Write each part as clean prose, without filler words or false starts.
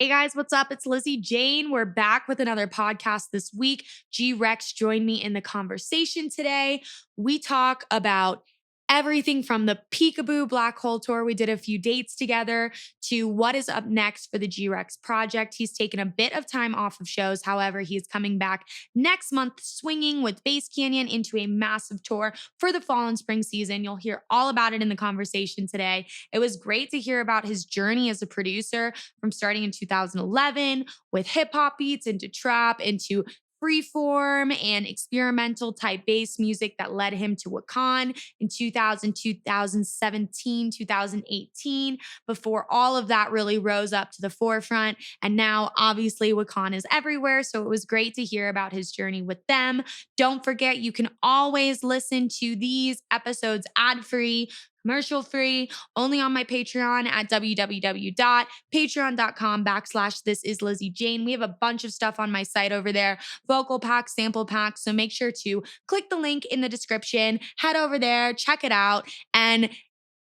Hey guys, what's up? It's Lizzy Jane. We're back with another podcast this week. G-Rex joined me in the conversation today. We talk about everything from the Peekaboo Black Hole Tour. We did a few dates together to what is up next for the G-Rex project. He's taken a bit of time off of shows. However, he is coming back next month swinging with Bass Canyon into a massive tour for the fall and spring season. You'll hear all about it in the conversation today. It was great to hear about his journey as a producer from starting in 2011 with hip hop beats into trap, into freeform and experimental type bass music that led him to WAKAAN in 2017, 2018, before all of that really rose up to the forefront. And now obviously WAKAAN is everywhere. So it was great to hear about his journey with them. Don't forget, you can always listen to these episodes ad-free, commercial-free, only on my Patreon at www.patreon.com/thisisLizzyJane. We have a bunch of stuff on my site over there, vocal packs, sample packs. So make sure to click the link in the description, head over there, check it out. And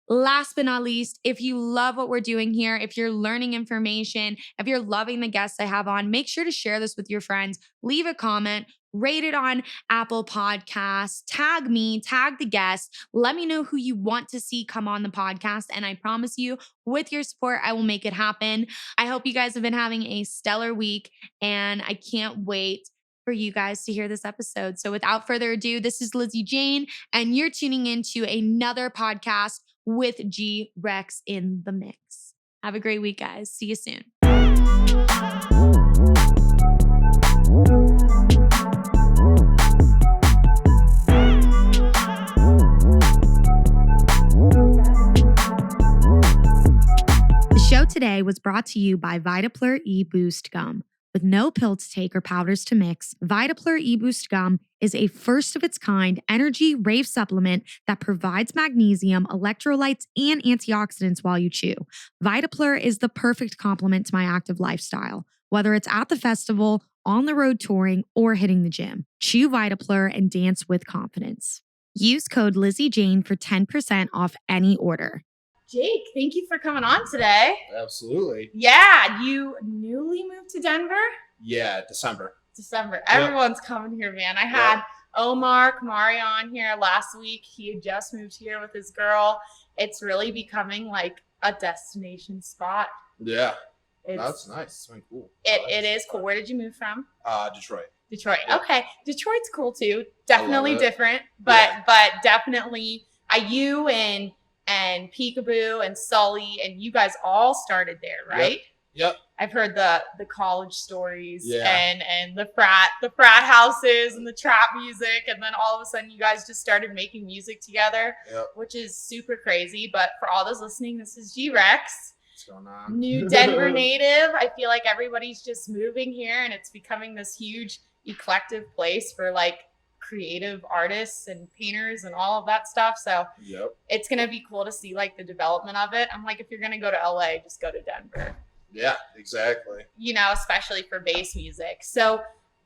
last but not least, if you love what we're doing here, if you're learning information, if you're loving the guests I have on, make sure to share this with your friends, leave a comment, rate it on Apple Podcasts, tag me, tag the guest, let me know who you want to see come on the podcast. And I promise you, with your support, I will make it happen. I hope you guys have been having a stellar week, and I can't wait for you guys to hear this episode. So without further ado, this is Lizzy Jane, and you're tuning into another podcast with G-Rex in the mix. Have a great week, guys. See you soon. The show today was brought to you by Vitaplur E-Boost Gum. With no pill to take or powders to mix, Vitaplur E-Boost Gum is a first-of-its-kind energy rave supplement that provides magnesium, electrolytes, and antioxidants while you chew. Vitaplur is the perfect complement to my active lifestyle, whether it's at the festival, on the road touring, or hitting the gym. Chew Vitaplur and dance with confidence. Use code LizzyJane for 10% off any order. Jake, thank you for coming on today. Absolutely. Yeah, you newly moved to Denver? Yeah, December. Yep. Everyone's coming here, man. I had Omar Kamari on here last week. He had just moved here with his girl. It's really becoming like a destination spot. Yeah, that's nice. It's been cool. It is cool. Where did you move from? Detroit. Yep. Okay. Detroit's cool too. Definitely different, but definitely you and Peekaboo and Sully, and you guys all started there, right? Yep. I've heard the college stories and the frat houses and the trap music, and then all of a sudden you guys just started making music together, which is super crazy. But for all those listening, this is G-Rex. What's going on? New Denver native. I feel like everybody's just moving here, and it's becoming this huge eclectic place for like creative artists and painters and all of that stuff. So it's going to be cool to see like the development of it. I'm like, if you're going to go to LA, just go to Denver. Yeah, exactly. You know, especially for bass music. So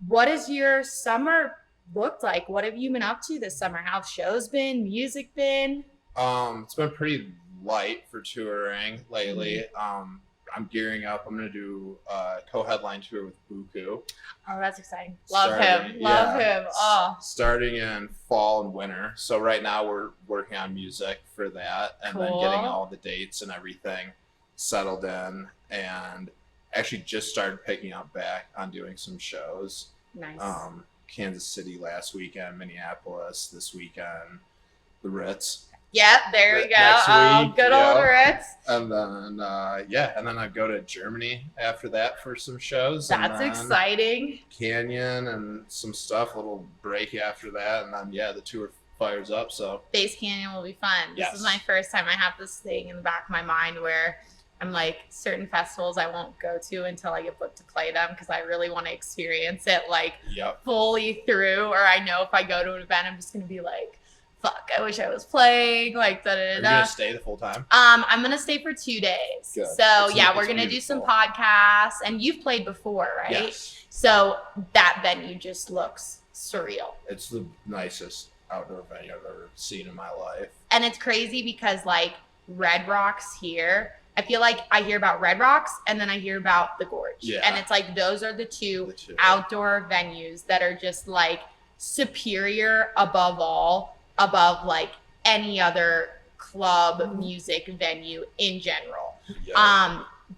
what has your summer looked like? What have you been up to this summer? How's shows been? Music been? It's been pretty light for touring lately. I'm gearing up. I'm going to do a co-headline tour with Buku. Oh, that's exciting. Love him. Oh. Starting in fall and winter. So right now we're working on music for that, and then getting all the dates and everything settled in, and actually just started picking up back on doing some shows. Nice. Kansas City last weekend, Minneapolis this weekend, the Ritz. Yep, there we go. Good old Ritz. And then, and then I go to Germany after that for some shows. That's exciting. Canyon and some stuff, a little break after that. And then, the tour fires up. So Bass Canyon will be fun. This is my first time. I have this thing in the back of my mind where I'm like, certain festivals I won't go to until I get booked to play them, because I really want to experience it like fully through. Or I know if I go to an event, I'm just going to be like, fuck, I wish I was playing, like da da da. Are you gonna stay the full time? I'm gonna stay for 2 days. Good. So we're gonna do some podcasts, and you've played before, right? Yes. So that venue just looks surreal. It's the nicest outdoor venue I've ever seen in my life. And it's crazy because like Red Rocks here I feel like I hear about Red Rocks and then I hear about the Gorge. Yeah. And it's like those are the two outdoor venues that are just like superior above like any other club music venue in general.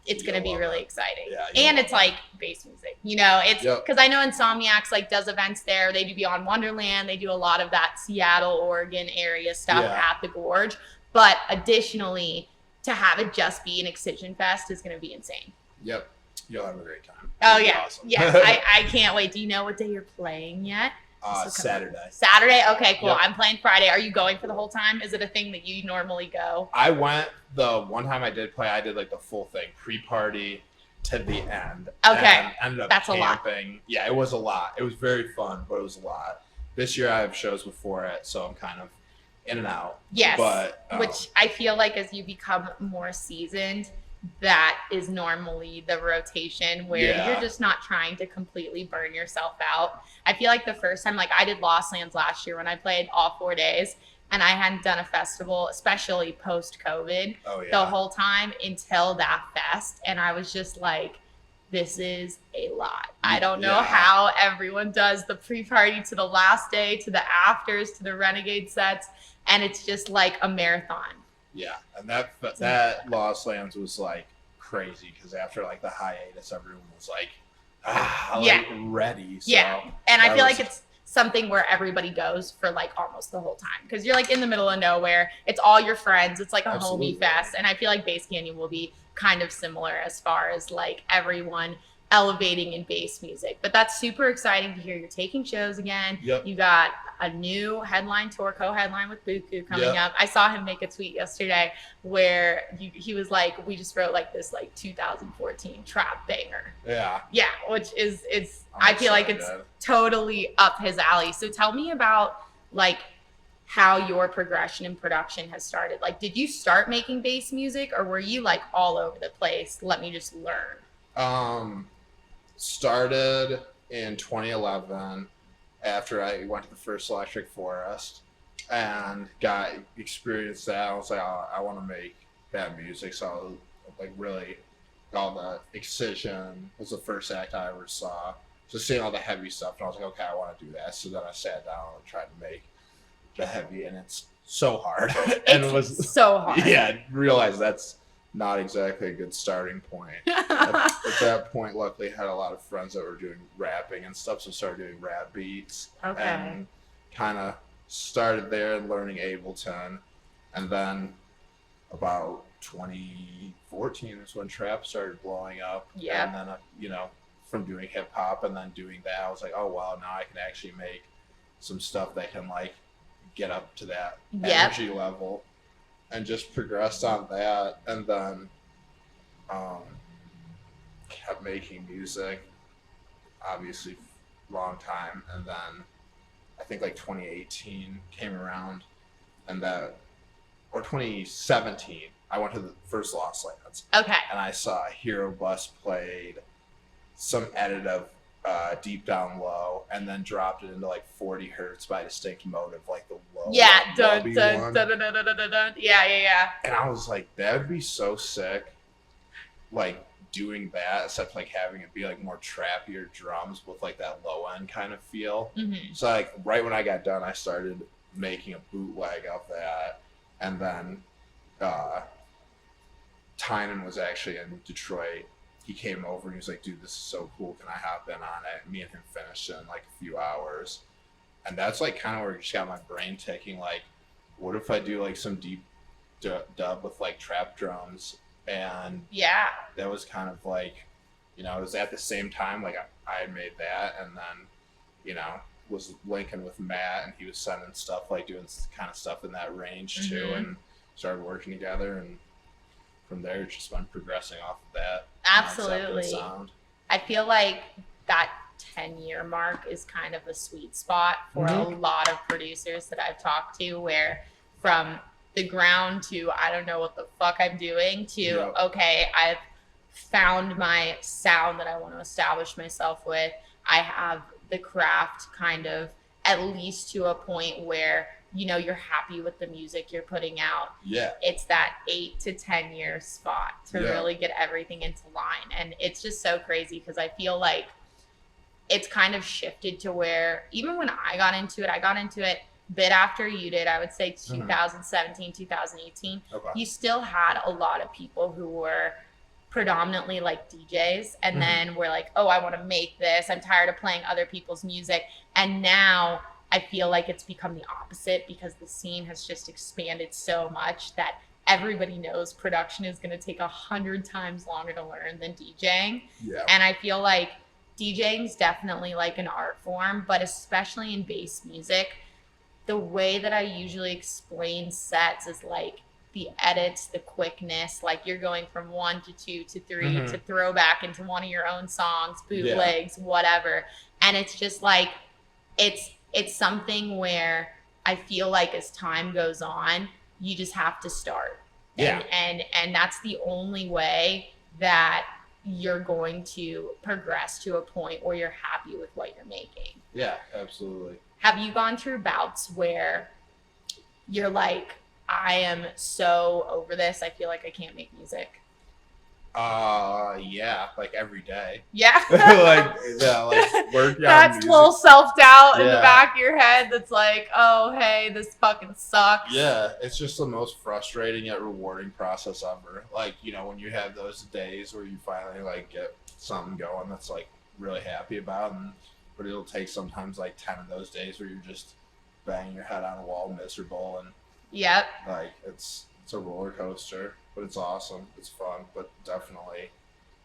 It's going to be really exciting. And it's like bass music, you know, it's because I know Insomniacs like does events there. They do Beyond Wonderland. They do a lot of that Seattle, Oregon area stuff at the Gorge. But additionally, to have it just be an Excision Fest is going to be insane. Yep. You'll have a great time. Oh, yeah. Awesome. Yeah. I can't wait. Do you know what day you're playing yet? Saturday. Saturday? Okay, cool. Yep. I'm playing Friday. Are you going for the whole time? Is it a thing that you normally go? I went the one time I did play, I did like the full thing, pre-party to the end. Okay. And ended up That's camping. A lot. Yeah, it was a lot. It was very fun, but it was a lot. This year I have shows before it, so I'm kind of in and out. Yes. But which I feel like as you become more seasoned, that is normally the rotation where you're just not trying to completely burn yourself out. I feel like the first time, like I did Lost Lands last year when I played all 4 days and I hadn't done a festival, especially post-COVID, the whole time until that fest. And I was just like, this is a lot. I don't know how everyone does the pre-party to the last day, to the afters, to the Renegade sets. And it's just like a marathon. Yeah, and that Lost Lands was like crazy because after like the hiatus, everyone was like, ready. So and I feel like it's something where everybody goes for like almost the whole time because you're like in the middle of nowhere. It's all your friends. It's like a homie fest, and I feel like Bass Canyon will be kind of similar as far as like everyone elevating in bass music. But that's super exciting to hear. You're taking shows again. You got a new headline tour, co-headline with Buku coming up. I saw him make a tweet yesterday where he was like, we just wrote like this like 2014 trap banger. Yeah, which is I feel like it's totally up his alley. So tell me about like how your progression in production has started. Like, did you start making bass music or were you like all over the place? Let me just learn. Started in 2011 after I went to the first Electric Forest and got experienced that. I was like, oh, I want to make that music. So like really all the Excision was the first act I ever saw. So seeing all the heavy stuff and I was like, okay, I want to do that. So then I sat down and tried to make the heavy and it's so hard. And it was so hard. Yeah, realized that's not exactly a good starting point. At that point, luckily, I had a lot of friends that were doing rapping and stuff, so started doing rap beats. And kind of started there and learning Ableton. And then about 2014 is when trap started blowing up. And then, you know, from doing hip hop and then doing that, I was like, oh, wow, now I can actually make some stuff that can, like, get up to that energy level. And just progressed on that, and then kept making music, obviously, long time. And then I think like 2018 came around, and or 2017, I went to the first Lost Lands. And I saw Hero Bus played some edit of Deep Down Low, and then dropped it into like 40 hertz by Distinct Motive, like the low. Dun, dun, dun, dun, dun, dun, dun, dun. Yeah. And I was like, that would be so sick, like doing that, except like having it be like more trappier drums with like that low end kind of feel. So like right when I got done, I started making a bootleg of that, and then Tynan was actually in Detroit. He came over and he was like, dude, this is so cool. Can I hop in on it? And me and him finished it in like a few hours. And that's like kind of where it just got my brain ticking. Like, what if I do like some deep dub with like trap drums? And that was kind of like, you know, it was at the same time, like I had made that. And then, you know, was linking with Matt and he was sending stuff, like doing kind of stuff in that range too. And started working together. And from there, it's just been progressing off of that. Absolutely. Sound. I feel like that 10-year mark is kind of a sweet spot for a lot of producers that I've talked to, where from the ground to I don't know what the fuck I'm doing to okay, I've found my sound that I want to establish myself with. I have the craft kind of at least to a point where you know, you're happy with the music you're putting out. Yeah. It's that 8 to 10 year spot to really get everything into line. And it's just so crazy because I feel like it's kind of shifted to where even when I got into it a bit after you did, I would say 2017, 2018. Okay. You still had a lot of people who were predominantly like DJs and then we're like, oh, I want to make this. I'm tired of playing other people's music. And now I feel like it's become the opposite because the scene has just expanded so much that everybody knows production is going to take 100 times longer to learn than DJing. Yeah. And I feel like DJing is definitely like an art form, but especially in bass music, the way that I usually explain sets is like the edits, the quickness, like you're going from 1 to 2 to 3 to throw back into one of your own songs, bootlegs, whatever. And it's just like, it's something where I feel like as time goes on, you just have to start. Yeah. And that's the only way that you're going to progress to a point where you're happy with what you're making. Yeah, absolutely. Have you gone through bouts where you're like, I am so over this, I feel like I can't make music? Yeah, like every day. Yeah. like work on that's music. A little self-doubt in the Yeah. back of your head that's like, oh, hey, this fucking sucks. Yeah, it's just the most frustrating yet rewarding process ever. Like, you know, when you have those days where you finally like get something going that's like really happy about, but it'll take sometimes like 10 of those days where you're just banging your head on a wall miserable, and Yep. like it's a roller coaster, but it's awesome. It's fun, but definitely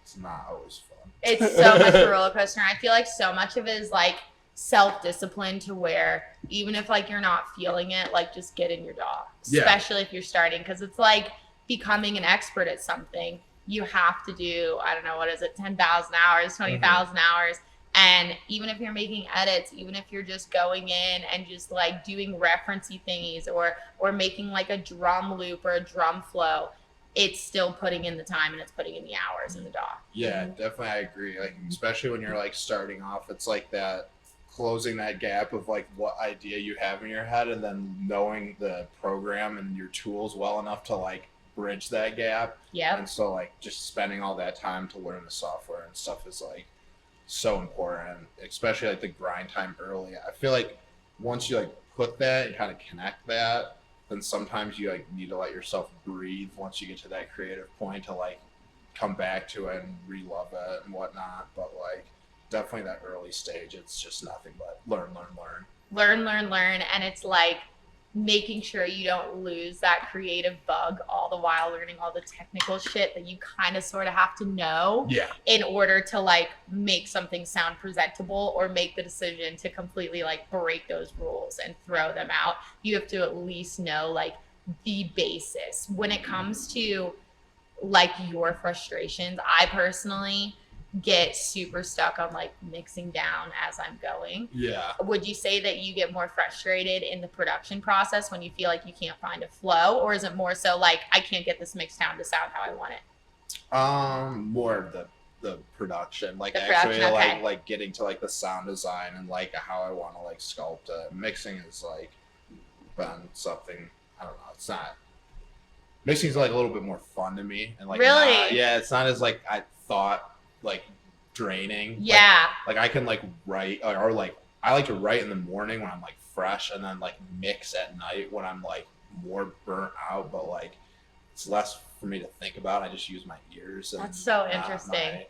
it's not always fun. It's so much a roller coaster. And I feel like so much of it is like self-discipline to where even if like you're not feeling it, like just get in your DAW, especially if you're starting, because it's like becoming an expert at something. You have to do, I don't know, what is it, 10,000 hours, 20,000 hours. And even if you're making edits, even if you're just going in and just like doing referencey thingies or making like a drum loop or a drum flow, it's still putting in the time and it's putting in the hours in the DAW. Yeah, definitely, I agree. Like, especially when you're like starting off, it's like that closing that gap of like what idea you have in your head, and then knowing the program and your tools well enough to like bridge that gap. Yeah. And so like just spending all that time to learn the software and stuff is like so important, especially like the grind time early. I feel like once you like put that and kind of connect that, then sometimes you like need to let yourself breathe once you get to that creative point to like come back to it and re-love it and whatnot. But like definitely that early stage, it's just nothing but learn. And it's like making sure you don't lose that creative bug all the while learning all the technical shit that you kind of sort of have to know in order to like make something sound presentable or make the decision to completely like break those rules and throw them out. You have to at least know like the basis. When it comes to like your frustrations, I personally get super stuck on like mixing down as I'm going. Yeah. Would you say that you get more frustrated in the production process when you feel like you can't find a flow, or is it more so like I can't get this mixed down to sound how I want it? More of the production, like The actually production, okay. like getting to like the sound design and like how I want to like sculpt it. Mixing is like been something, I don't know, it's not, mixing is like a little bit more fun to me, and like Really? yeah, it's not as like I thought like draining. Yeah. Like I can like write or like I like to write in the morning when I'm like fresh, and then like mix at night when I'm like more burnt out, but like it's less for me to think about. I just use my ears. And That's so not interesting. my brain.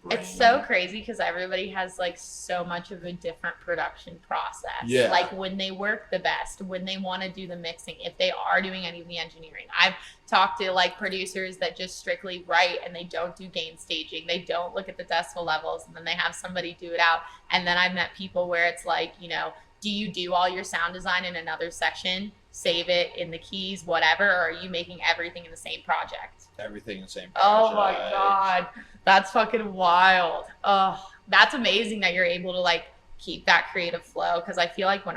It's so crazy because everybody has like so much of a different production process. Yeah. Like when they work the best, when they want to do the mixing, if they are doing any of the engineering. I've talked to like producers that just strictly write and they don't do gain staging. They don't look at the decibel levels, and then they have somebody do it out. And then I've met people where it's like, you know, do you do all your sound design in another section, save it in the keys, whatever, or are you making everything in the same project? Everything the same. Oh my God. That's fucking wild. Oh, that's amazing that you're able to like keep that creative flow. Cause I feel like when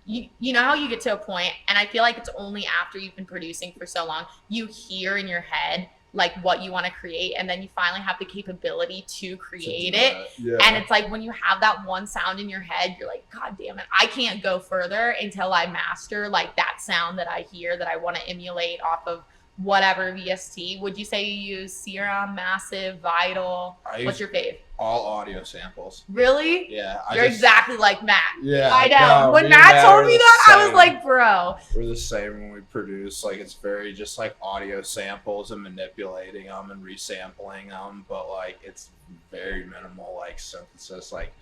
you know how you get to a point, and I feel like it's only after you've been producing for so long, you hear in your head like what you want to create, and then you finally have the capability to create it. And it's like when you have that one sound in your head, you're like, God damn it, I can't go further until I master like that sound that I hear that I want to emulate off of whatever VST. Would you say you use Serum, Massive, Vital? What's your fave? All audio samples. Really? Yeah. You're exactly like Matt. Yeah. I know. No, when Matt told me that, I was like, bro. We're the same when we produce. Like, it's very just like audio samples and manipulating them and resampling them. But like, it's very minimal like synthesis. Like,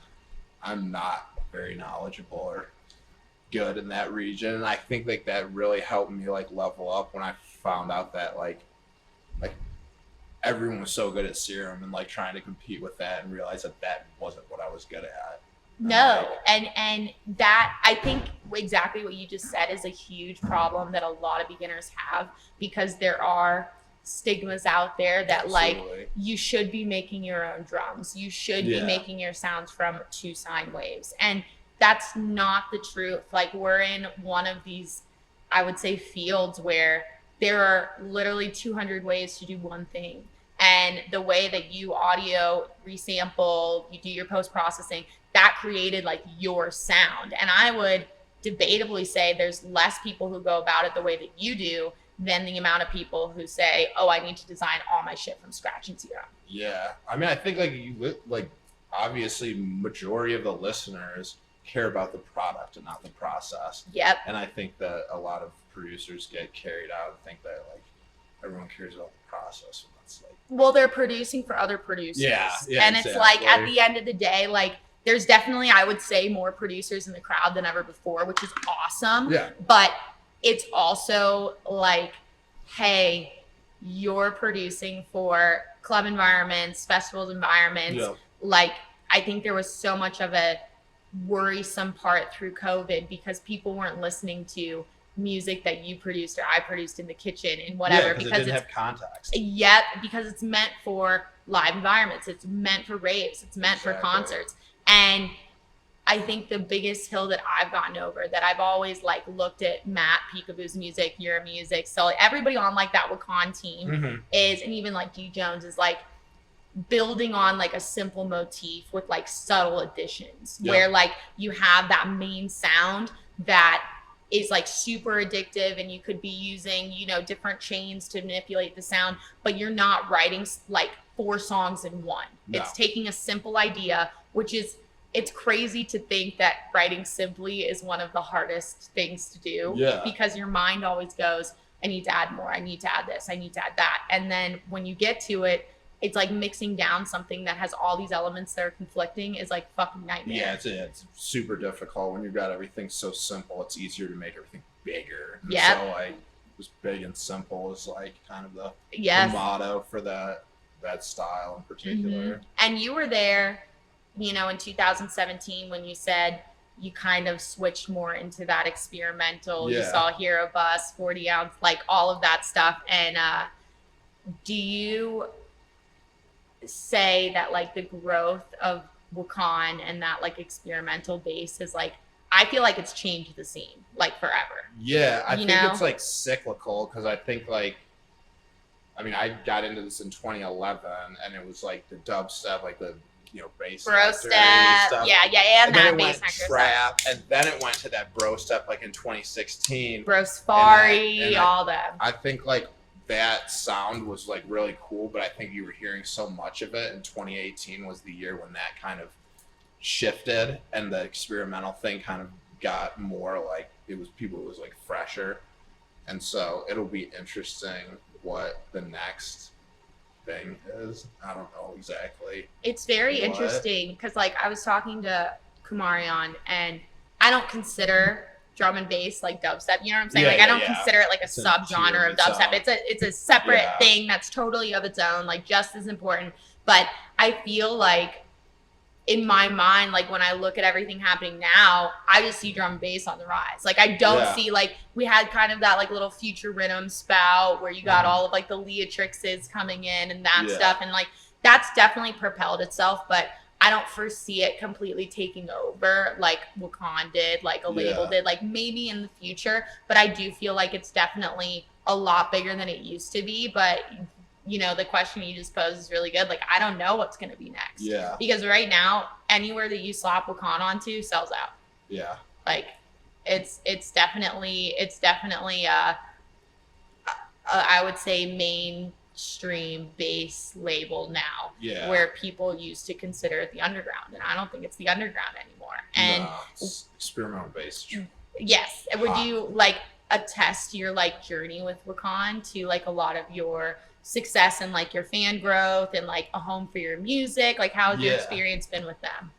I'm not very knowledgeable or good in that region. And I think like that really helped me like level up when I found out that like everyone was so good at Serum and like trying to compete with that and realize that that wasn't what I was good at. No, and that, I think exactly what you just said is a huge problem that a lot of beginners have, because there are stigmas out there that like you should be making your own drums, you should be making your sounds from 2 sine waves, and that's not the truth. Like, we're in one of these, I would say, fields where there are literally 200 ways to do one thing. And the way that you audio resample, you do your post-processing, that created like your sound. And I would debatably say there's less people who go about it the way that you do than the amount of people who say, oh, I need to design all my shit from scratch in Serum. Yeah. I mean, I think like obviously majority of the listeners care about the product and not the process. Yep. And I think that a lot of producers get carried out and think that like everyone cares about the process. And that's like, well, they're producing for other producers. Yeah. And it's like, at the end of the day, like, there's definitely, I would say, more producers in the crowd than ever before, which is awesome. Yeah. But it's also like, hey, you're producing for club environments, festivals environments. Yeah. Like, I think there was so much of a worrisome part through COVID because people weren't listening to music that you produced or I produced in the kitchen and whatever, because it didn't have context. Yep, because it's meant for live environments, it's meant for raves, it's meant for concerts. And I think the biggest hill that I've gotten over, that I've always like looked at Matt Peekaboo's music, your music, so like everybody on like that WAKAAN team is, and even like D Jones is like building on like a simple motif with like subtle additions where like you have that main sound that is like super addictive, and you could be using, you know, different chains to manipulate the sound, but you're not writing like 4 songs in one. No. It's taking a simple idea, which is, it's crazy to think that writing simply is one of the hardest things to do, because your mind always goes, I need to add more, I need to add this, I need to add that. And then when you get to it, it's like mixing down something that has all these elements that are conflicting is like fucking nightmare. Yeah, it's super difficult when you've got everything so simple. It's easier to make everything bigger. Yeah. So like, just big and simple is like kind of the motto for that style in particular. And you were there, you know, in 2017 when you said you kind of switched more into that experimental. You saw Hero Bus, 40 ounce, like all of that stuff. And do you say that like the growth of WAKAAN and that like experimental base is like, I feel like it's changed the scene like forever? Yeah, I think it's like cyclical, because I think like, I mean, I got into this in 2011 and it was like the dubstep, like the, you know, bass bro step, and then that it bass went trap, and then it went to that bro step like in 2016. Bro Safari, all that. I think like that sound was like really cool, but I think you were hearing so much of it, and 2018 was the year when that kind of shifted and the experimental thing kind of got more like, it was like fresher. And so it'll be interesting what the next thing is. I don't know exactly. It's very interesting because like I was talking to Kumarion, and I don't consider drum and bass like dubstep, you know what I'm saying? I don't consider it like a subgenre of dubstep. It's a separate thing that's totally of its own, like just as important. But I feel like in my mind, like when I look at everything happening now, I just see drum and bass on the rise. Like I don't see, like we had kind of that like little future rhythm spout where you got all of like the Leatrixes coming in and that stuff, and like that's definitely propelled itself, but I don't foresee it completely taking over like WAKAAN did, like a label did, like maybe in the future. But I do feel like it's definitely a lot bigger than it used to be. But you know, the question you just posed is really good. Like, I don't know what's going to be next. Yeah. Because right now, anywhere that you slap WAKAAN onto sells out. Yeah. Like, it's definitely I would say mainstream bass label now, where people used to consider it the underground, and I don't think it's the underground anymore. And no, it's experimental bass. Yes. Would you like attest your like journey with WAKAAN to like a lot of your success and like your fan growth and like a home for your music? Like, how has your experience been with them?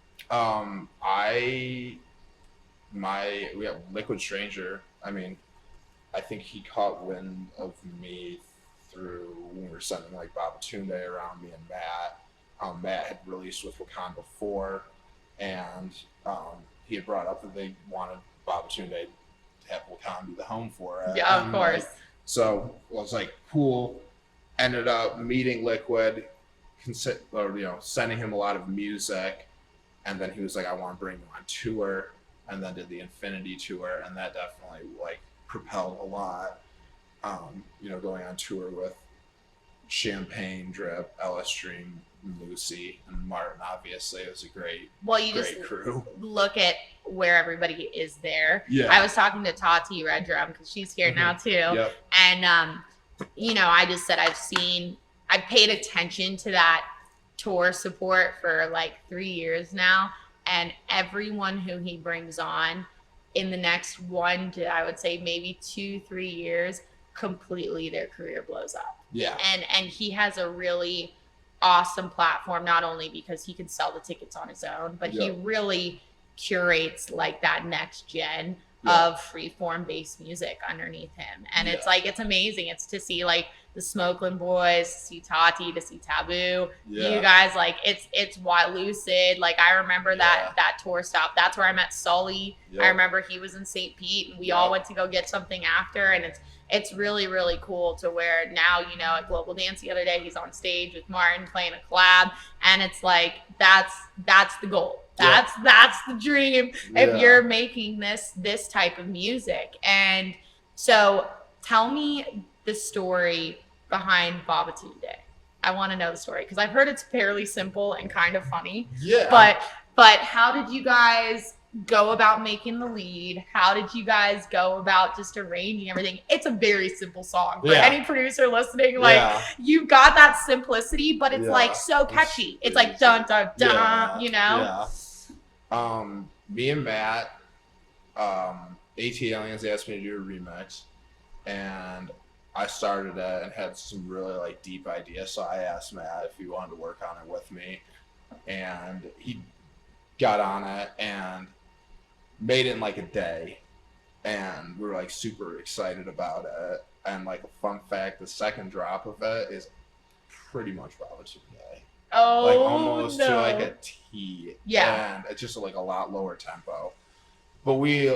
We have Liquid Stranger. I mean, I think he caught wind of me through when we were sending like Babatunde around, me and Matt. Matt had released with WAKAAN before, and he had brought up that they wanted Babatunde to have WAKAAN be the home for it. Yeah, of course. Like, so I was like, cool. Ended up meeting Liquid, sending him a lot of music, and then he was like, I want to bring you on tour, and then did the Infinity tour, and that definitely like propelled a lot. Going on tour with Champagne, Drip, LS Stream, Lucy, and Martin. Obviously, it was a great crew. Look at where everybody is there. Yeah. I was talking to Tati Red Drum because she's here now too. Yep. And I just said I've paid attention to that tour support for like 3 years now, and everyone who he brings on in the next 1 to, I would say, maybe 2-3 years, completely their career blows up. Yeah. And he has a really awesome platform, not only because he can sell the tickets on his own, but he really curates like that next gen of freeform bass music underneath him. And it's like, it's amazing. It's to see like the Smokeland Boys, to see Tati, to see Tvboo. You guys, like, it's Wild Lucid. Like, I remember that tour stop. That's where I met Sully. I remember he was in St. Pete, and we all went to go get something after. And it's really, really cool to where now, at Global Dance the other day, he's on stage with Martin playing a collab. And it's like, that's the goal. That's the dream if you're making this type of music. And so tell me the story behind Babatunde. I want to know the story because I've heard it's fairly simple and kind of funny. Yeah. But how did you guys go about making the lead? How did you guys go about just arranging everything? It's a very simple song for any producer listening. Like, you've got that simplicity, but it's like so catchy. It's like dun dun dun, Me and Matt, AT Aliens asked me to do a remix, and I started it and had some really like deep ideas. So I asked Matt if he wanted to work on it with me, and he got on it and made it in like a day, and we were like super excited about it. And like a fun fact, the second drop of it is pretty much Babatunde. Oh, like almost to like a T. Yeah. And it's just like a lot lower tempo. But we,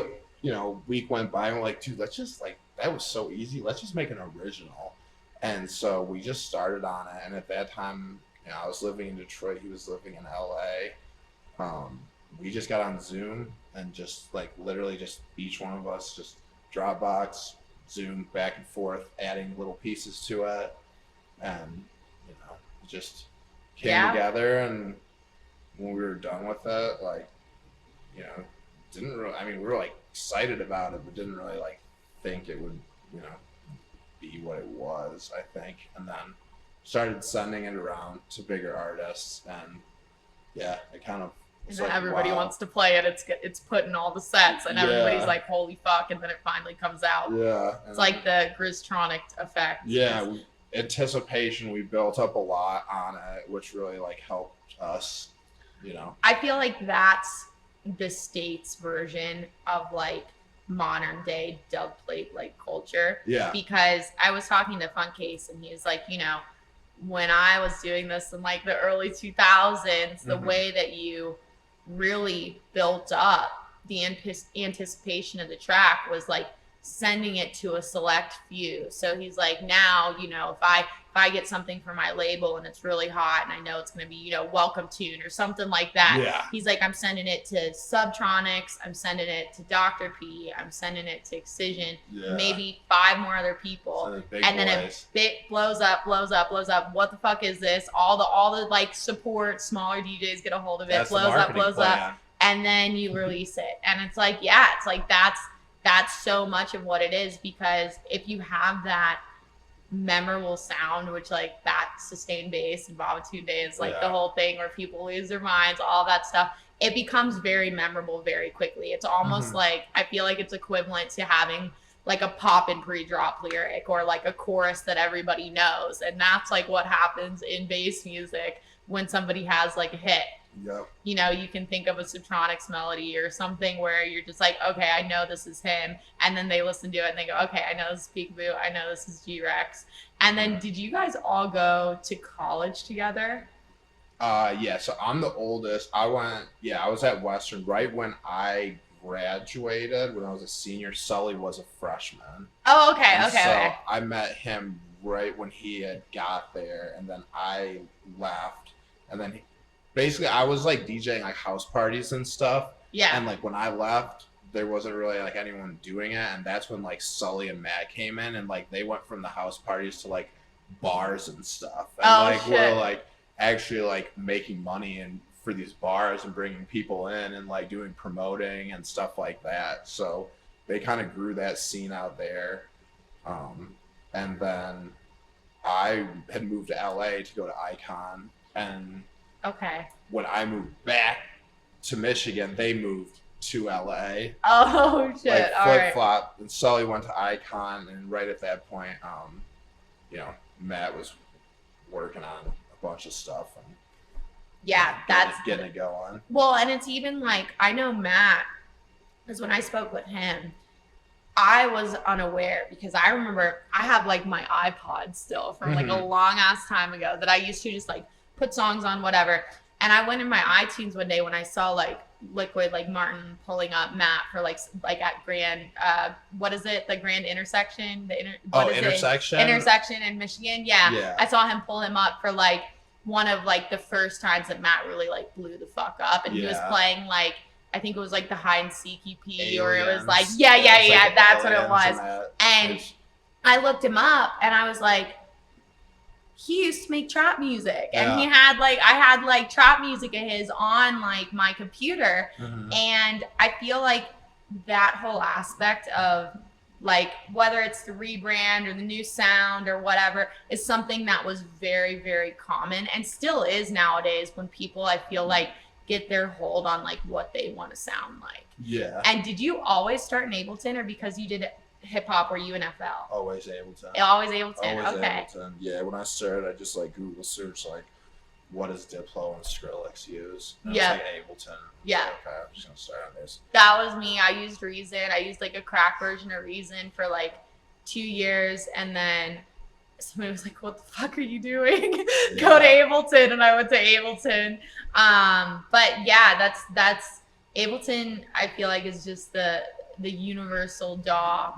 week went by and we're like, dude, let's just like, that was so easy. Let's just make an original. And so we just started on it. And at that time, I was living in Detroit. He was living in LA. We just got on Zoom and just like literally just each one of us just Dropbox, Zoom back and forth, adding little pieces to it. And, just came together. And when we were done with it, like, didn't really, I mean, we were like excited about it, but didn't really like think it would, be what it was, I think. And then started sending it around to bigger artists, and it kind of, and like, everybody wants to play it. It's put in all the sets, and everybody's like, holy fuck, and then it finally comes out. Yeah. It's like the Grizztronic effect. Yeah. Anticipation, we built up a lot on it, which really like helped us, I feel like that's the States version of like modern day dub plate like culture. Yeah. Because I was talking to Funkcase, and he was like, when I was doing this in like the early 2000s, the way that you really built up the anticipation of the track was like sending it to a select few. So he's like, now, if I I get something for my label and it's really hot and I know it's going to be, you know, Welcome Tune or something like that. Yeah. He's like, I'm sending it to Subtronics. I'm sending it to Dr. P. I'm sending it to Excision. Yeah. Maybe 5 more other people. And then it blows up. What the fuck is this? All the like support, smaller DJs get a hold of it. Blows up. And then you release it. And it's like, yeah, it's like that's so much of what it is, because if you have that memorable sound, which like that sustained bass and Babatunde is like the whole thing where people lose their minds, all that stuff, it becomes very memorable very quickly. It's almost like, I feel like it's equivalent to having like a pop and pre-drop lyric or like a chorus that everybody knows. And that's like what happens in bass music when somebody has like a hit. Yep. You know, you can think of a Subtronics melody or something where you're just like, okay, I know this is him. And then they listen to it and they go, okay, I know this is Peekaboo. I know this is G-Rex. And then did you guys all go to college together? Yeah, so I'm the oldest. I was at Western right when I graduated. When I was a senior, Sully was a freshman. Oh, okay. I met him right when he had got there, and then I left. And then basically I was like DJing like house parties and stuff. Yeah. And like when I left, there wasn't really like anyone doing it, and that's when like Sully and Matt came in, and like they went from the house parties to like bars and stuff. And we're like actually like making money and for these bars and bringing people in and like doing promoting and stuff like that. So they kind of grew that scene out there. And then I had moved to LA to go to Icon, and when I moved back to Michigan, they moved to LA. Oh shit! Like all flip right. flop, and Sully went to Icon, and right at that point, you know, Matt was working on a bunch of stuff, and that's getting it going. Well, and it's even like, I know Matt, because when I spoke with him, I was unaware, because I remember I have like my iPod still from like a long ass time ago that I used to just like put songs on, whatever. And I went in my iTunes one day when I saw like Liquid, like Martin pulling up Matt for like at Grand, what is it? The Grand Intersection? Intersection? Intersection in Michigan. Yeah. I saw him pull him up for like one of like the first times that Matt really like blew the fuck up. And he was playing like, I think it was like the hide and seek EP, or it was like, like that's what it was. And I looked him up and I was like, he used to make trap music, and he had like, I had like trap music of his on like my computer. And I feel like that whole aspect of like, whether it's the rebrand or the new sound or whatever, is something that was very, very common and still is nowadays, when people, I feel like, get their hold on like what they want to sound like. Yeah. And did you always start in Ableton, or because you did hip hop were you in FL? Always Ableton. Always Ableton. Okay. Ableton. Yeah, when I started, I just like Google search like, what does Diplo and Skrillex use? And it's like Ableton. Yeah. Like, okay, I'm just gonna start on this. That was me. I used Reason. I used like a crack version of Reason for like 2 years, and then somebody was like, what the fuck are you doing? Go to Ableton. And I went to Ableton. But yeah, that's Ableton, I feel like, is just the universal DAW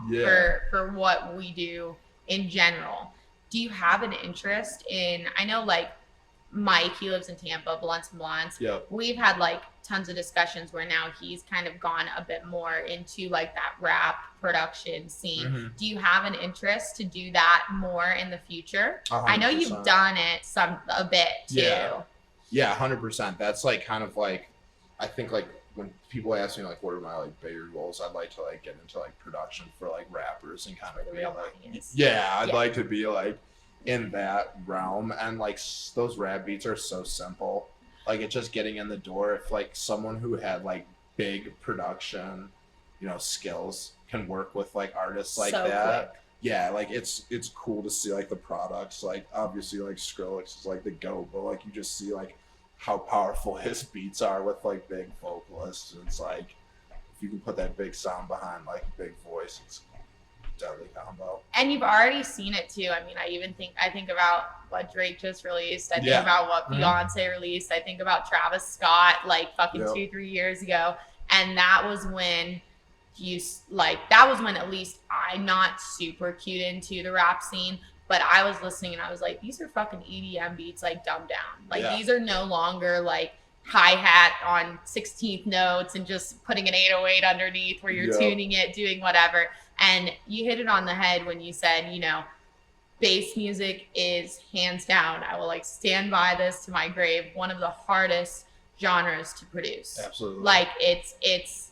for what we do in general. Do you have an interest in, I know like Mike, he lives in Tampa, Blunts and Blunts. Yep. We've had like tons of discussions where now he's kind of gone a bit more into like that rap production scene. Do you have an interest to do that more in the future? 100%. I know you've done it a bit too. Yeah, 100%. That's like kind of like, I think like when people ask me like what are my like bigger goals, I'd like to like get into like production for like rappers and kind of be like, I'd like to be like in that realm. And like those rap beats are so simple, like it's just getting in the door. If like someone who had like big production, you know, skills can work with like artists like that, quick. Yeah, like it's cool to see like the products. Like obviously like Skrillex is like the GOAT, but like you just see like how powerful his beats are with like big vocalists. And it's like, if you can put that big sound behind like a big voice, it's deadly combo. And you've already seen it too. I mean, I think about what Drake just released. I think about what Beyonce released. I think about Travis Scott like fucking 2-3 years ago. And that was when that was when at least I'm not super cued into the rap scene, But I was listening and I was like, these are fucking EDM beats, like dumbed down. Like these are no longer like hi-hat on 16th notes and just putting an 808 underneath where you're tuning it, doing whatever. And you hit it on the head when you said, you know, bass music is hands down, I will like stand by this to my grave, one of the hardest genres to produce. Absolutely. Like it's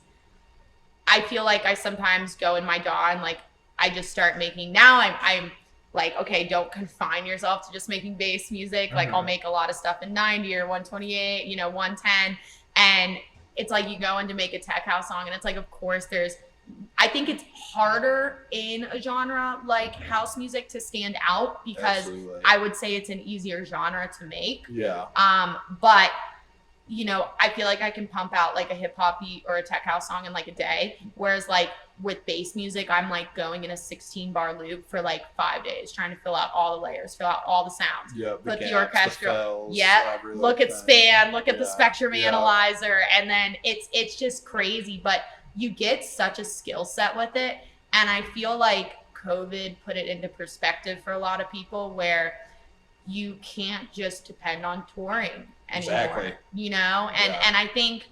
I feel like I sometimes go in my DAW and like I just start making, now I'm like, okay, don't confine yourself to just making bass music. Like I'll make a lot of stuff in 90 or 128, you know, 110. And it's like you go in to make a tech house song and it's like, of course I think it's harder in a genre like house music to stand out because I would say it's an easier genre to make. Yeah. But you know, I feel like I can pump out like a hip hop beat or a tech house song in like a day. Whereas like with bass music, I'm like going in a 16 bar loop for like 5 days, trying to fill out all the layers, fill out all the sounds. Yeah, put the orchestral. Look at span, look at the spectrum analyzer. And then it's just crazy. But you get such a skill set with it. And I feel like COVID put it into perspective for a lot of people where you can't just depend on touring anymore, you know? And I think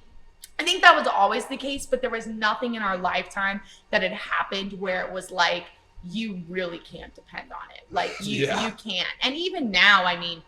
that was always the case, but there was nothing in our lifetime that had happened where it was like, you really can't depend on it. Like you can't. And even now, I mean,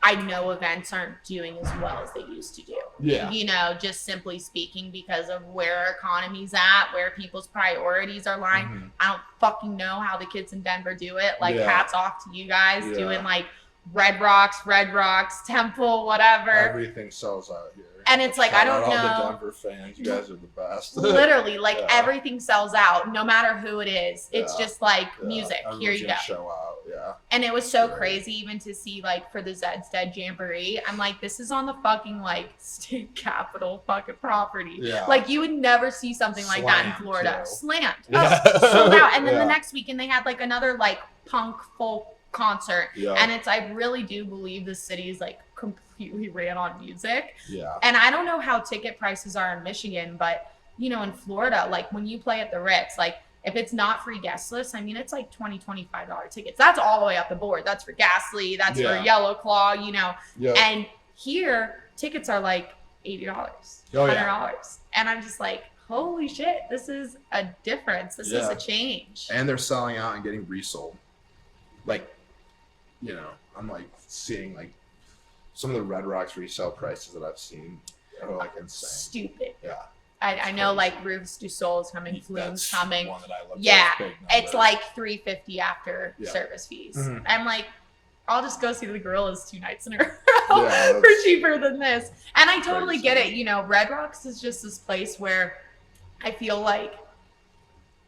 I know events aren't doing as well as they used to do. Yeah. You know, just simply speaking, because of where our economy's at, where people's priorities are lying. I don't fucking know how the kids in Denver do it. Like, hats off to you guys doing like Red Rocks, Temple, whatever. Everything sells out here. And it's like, I don't know. All the Denver fans, you guys are the best. Literally, like everything sells out, no matter who it is. It's just like music. Here you go. Show out. Yeah. And it was so crazy even to see like for the Zeds Dead Jamboree. I'm like, this is on the fucking like state capitol fucking property. Yeah. Like you would never see something like that in Florida. Slammed. Sold out. And then the next weekend they had like another like punk folk concert. Yeah. And I really do believe the city is like completely ran on music. Yeah. And I don't know how ticket prices are in Michigan, but you know, in Florida, like when you play at the Ritz, like if it's not free guest list, I mean, it's like $25 tickets. That's all the way up the board. That's for Ghastly. That's for Yellow Claw, you know. Yep. And here, tickets are like $80, $100. And I'm just like, holy shit, this is a difference. This is a change. And they're selling out and getting resold. Like, you know, I'm like seeing like some of the Red Rocks resale prices that I've seen are like insane. Stupid. Yeah. I know like Roofs du Sol is coming, Flume's coming. One that I looked at. It's like $350 after service fees. I'm like, I'll just go see the Gorillas 2 nights in a row for cheaper than this. And I totally get it. You know, Red Rocks is just this place where I feel like,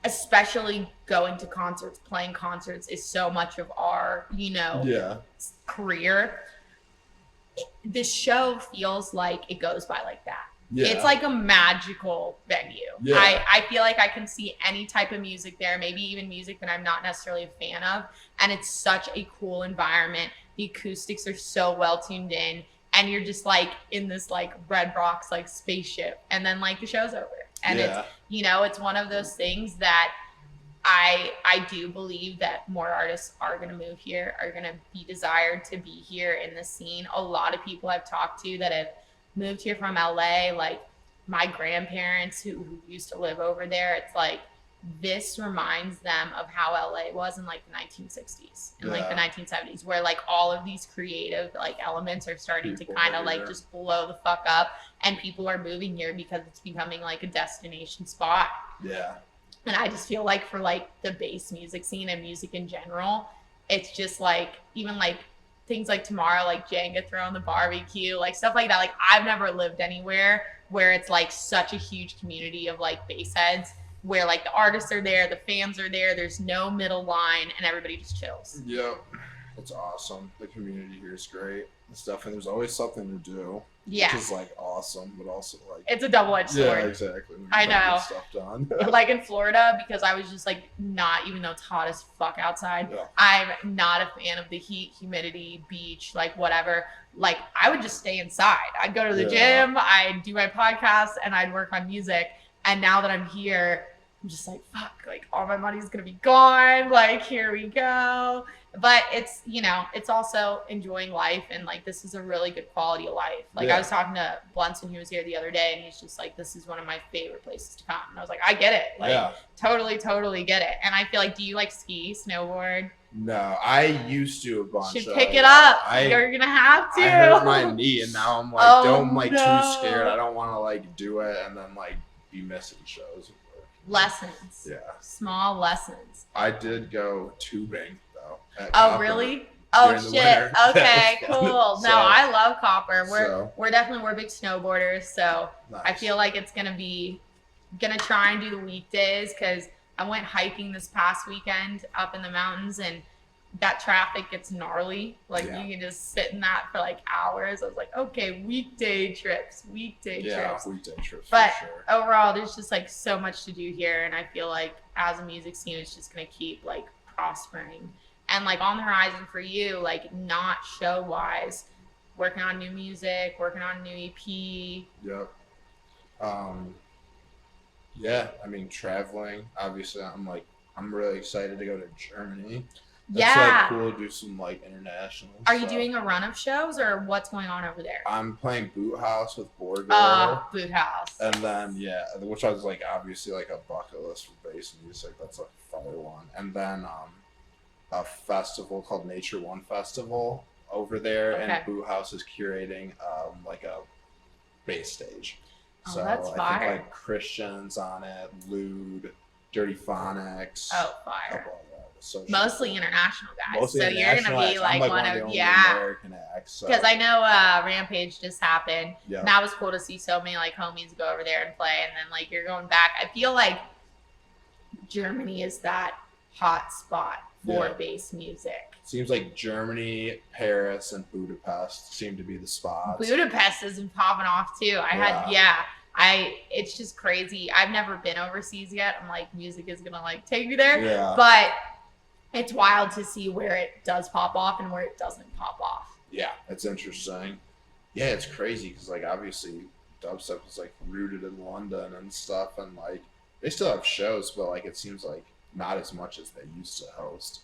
especially going to concerts, playing concerts is so much of our, you know, career. This show feels like it goes by like that. Yeah. It's like a magical venue. Yeah. I feel like I can see any type of music there, maybe even music that I'm not necessarily a fan of. And it's such a cool environment. The acoustics are so well tuned in. And you're just like in this like Red Rocks like spaceship. And then like the show's over. And it's, you know, it's one of those things that I do believe that more artists are going to move here, are going to be desired to be here in the scene. A lot of people I've talked to that have moved here from LA, like my grandparents who used to live over there, it's like this reminds them of how LA was in like the 1960s and like the 1970s, where like all of these creative like elements are starting to kind of like just blow the fuck up, and people are moving here because it's becoming like a destination spot. Yeah. And I just feel like for like the bass music scene and music in general, it's just like even like things like tomorrow, like Jenga throwing the barbecue, like stuff like that. Like I've never lived anywhere where it's like such a huge community of like bass heads where like the artists are there, the fans are there, there's no middle line, and everybody just chills. Yep. It's awesome. The community here is great and stuff, and there's always something to do. Yeah. Which is like awesome, but also like it's a double-edged sword. Yeah, exactly. I know. Stuff done. Like in Florida, because I was just like not, even though it's hot as fuck outside, I'm not a fan of the heat, humidity, beach, like whatever. Like I would just stay inside. I'd go to the gym, I'd do my podcast, and I'd work on music. And now that I'm here, I'm just like, fuck, like all my money's gonna be gone. Like, here we go. But it's, you know, it's also enjoying life, and like this is a really good quality of life. Like I was talking to Blunson, who was here the other day, and he's just like, this is one of my favorite places to come. And I was like, I get it. Like totally get it. And I feel like, do you like ski, snowboard? No, I used to a bunch. Should pick it up. You're gonna have to. I hurt my knee, and now I'm like, too scared. I don't want to like do it and then like be missing shows. Lessons. Yeah. Small lessons. I did go tubing though. Oh really? Oh shit. Okay, cool. No, I love Copper. We're big snowboarders, so nice. I feel like it's gonna try and do the weekdays, because I went hiking this past weekend up in the mountains, and that traffic gets gnarly. Like you can just sit in that for like hours. I was like, okay, weekday trips. Yeah, weekday trips. But for sure. Overall, there's just like so much to do here, and I feel like as a music scene, it's just gonna keep like prospering. And like on the horizon for you, like not show wise, working on new music, working on a new EP. Yep. Yeah, I mean traveling. Obviously, I'm really excited to go to Germany. It's like cool to do some like international stuff. Are you doing a run of shows, or what's going on over there? I'm playing Boot House with Borgo. Boot House. And then which was like obviously like a bucket list for bass music. That's like a fire one. And then a festival called Nature One Festival over there, and Boot House is curating like a bass stage. Oh, so that's fire. I think like Christian's on it, Lude, Dirty Phonics. Oh, fire. Mostly international guys. So you're going to be like one of American acts. Because I know Rampage just happened. Yeah. And that was cool to see so many like homies go over there and play. And then like you're going back. I feel like Germany is that hot spot for bass music. Seems like Germany, Paris, and Budapest seem to be the spots. Budapest has been popping off too. It's just crazy. I've never been overseas yet. I'm like, music is gonna like take me there. Yeah. But it's wild to see where it does pop off and where it doesn't pop off. Yeah, it's interesting. Yeah, it's crazy because like obviously dubstep is like rooted in London and stuff, and like they still have shows, but like it seems like not as much as they used to host.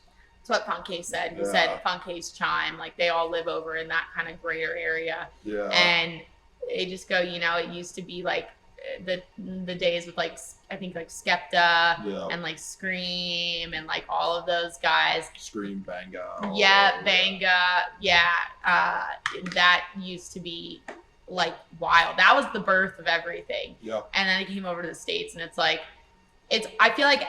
That's what Funkcase said. He said Funkcase, Chime, like they all live over in that kind of greater area. Yeah. And they just go, you know, it used to be like the days with like I think like Skepta and like Scream and like all of those guys. Scream, Banga. Yeah, Banga. Yeah. That used to be like wild. That was the birth of everything. Yep. And then it came over to the States, and it's like I feel like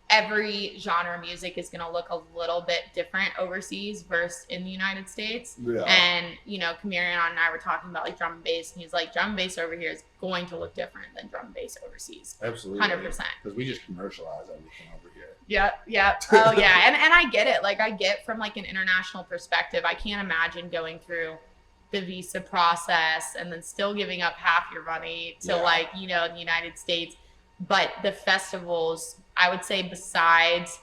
every genre of music is going to look a little bit different overseas versus in the United States. Yeah. And, you know, Kamirian and I were talking about like drum and bass, and he's like, drum and bass over here is going to look different than drum and bass overseas. Absolutely. 100%. Because we just commercialize everything over here. Yeah. Oh, yeah. And I get it. Like, I get from like an international perspective, I can't imagine going through the visa process and then still giving up half your money to like, you know, in the United States. But the festivals, I would say besides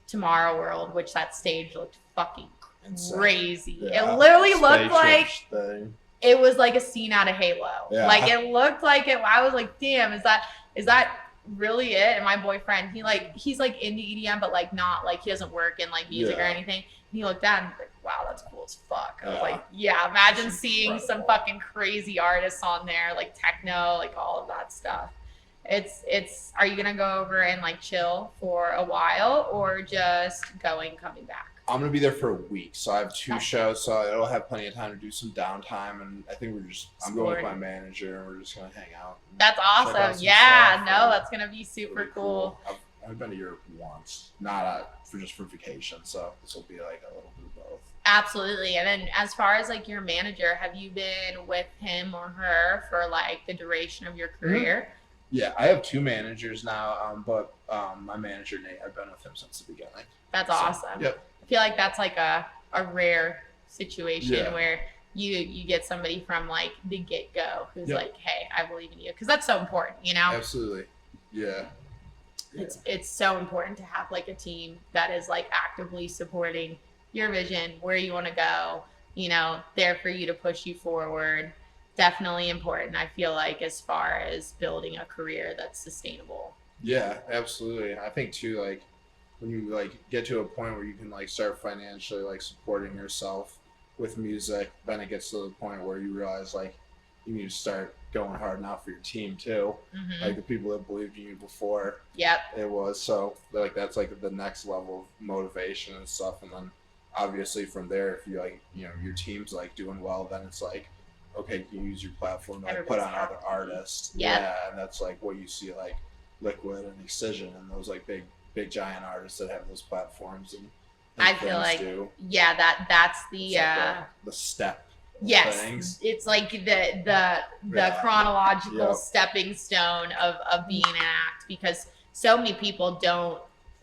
Tomorrow World, which that stage looked fucking crazy. Yeah. It literally looked like it was like a scene out of Halo. Yeah. Like it looked like it. I was like, damn, is that really it? And my boyfriend, he's like into EDM, but like not like he doesn't work in like music or anything. And he looked at it and was like, wow, that's cool as fuck. I was like, yeah, imagine seeing some fucking crazy artists on there, like techno, like all of that stuff. It's are you gonna go over and like chill for a while, or just coming back? I'm gonna be there for a week, so I have 2 shows, so I'll have plenty of time to do some downtime, and I think I'm going with my manager, and we're just gonna hang out. That's awesome. Yeah, no, that's gonna be super cool. I've been to Europe once, not for vacation, so this will be like a little bit of both. Absolutely. And then as far as like your manager, have you been with him or her for like the duration of your career? Mm-hmm. Yeah, I have 2 managers now, but my manager, Nate, I've been with him since the beginning. That's awesome. Yep. I feel like that's like a rare situation where you get somebody from like the get-go who's like, hey, I believe in you. Because that's so important, you know? Absolutely. Yeah. It's so important to have like a team that is like actively supporting your vision, where you want to go, you know, there for you to push you forward. Definitely important, I feel like, as far as building a career that's sustainable. Yeah, absolutely. I think too, like when you like get to a point where you can like start financially like supporting yourself with music, then it gets to the point where you realize like you need to start going hard now for your team too. Like the people that believed in you before. Yep. It was so like that's like the next level of motivation and stuff, and then obviously from there, if you like your team's like doing well, then it's like okay, you use your platform to like put on other artists. Yep. Yeah, and that's like what you see like Liquid and Excision and those like big giant artists that have those platforms and I feel like that's the like the step. Yes, things. It's like the chronological stepping stone of being an act, because so many people don't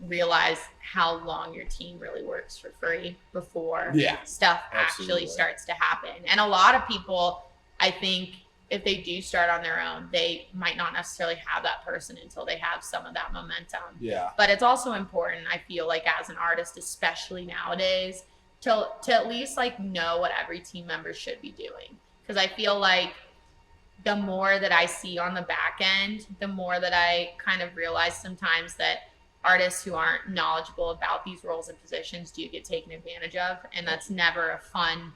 realize how long your team really works for free before stuff actually starts to happen. And a lot of people, I think, if they do start on their own, they might not necessarily have that person until they have some of that momentum. Yeah. But it's also important, I feel like, as an artist, especially nowadays, to at least like know what every team member should be doing. Because I feel like the more that I see on the back end, the more that I kind of realize sometimes that artists who aren't knowledgeable about these roles and positions do get taken advantage of. And that's never a fun,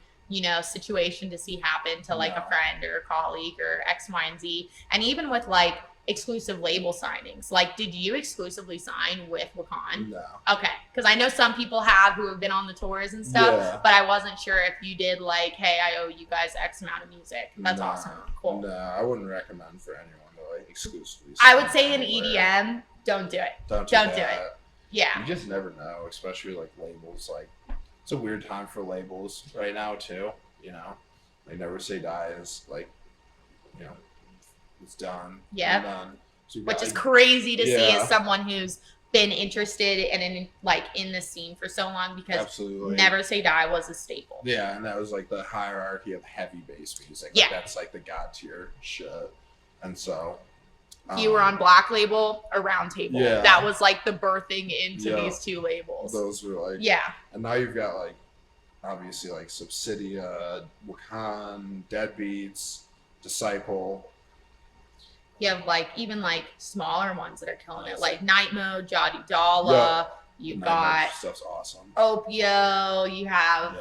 situation to see happen to like a friend or a colleague or X, Y, and Z. And even with like exclusive label signings, like did you exclusively sign with WAKAAN? No. Okay, because I know some people have who have been on the tours and stuff, but I wasn't sure if you did like, hey, I owe you guys X amount of music. That's awesome. Cool. No, I wouldn't recommend for anyone to like exclusively I would say in EDM, don't do it. Don't do it. Yeah. You just never know, especially like labels. Like it's a weird time for labels right now too. Like Never Say Die is like, it's done. Yeah. So which is crazy to see as someone who's been interested and in the scene for so long, because Never Say Die was a staple. Yeah, and that was like the hierarchy of heavy bass music. Like, that's like the god tier shit. And so you were on Black Label or Round Table. Yeah. That was like the birthing into these two labels. Those were like and now you've got like obviously like Subsidia, WAKAAN, Deadbeats, Disciple. You have like even like smaller ones that are killing it, like Night Mode, Jodi Dalla. You've got stuff's awesome. Opio. You have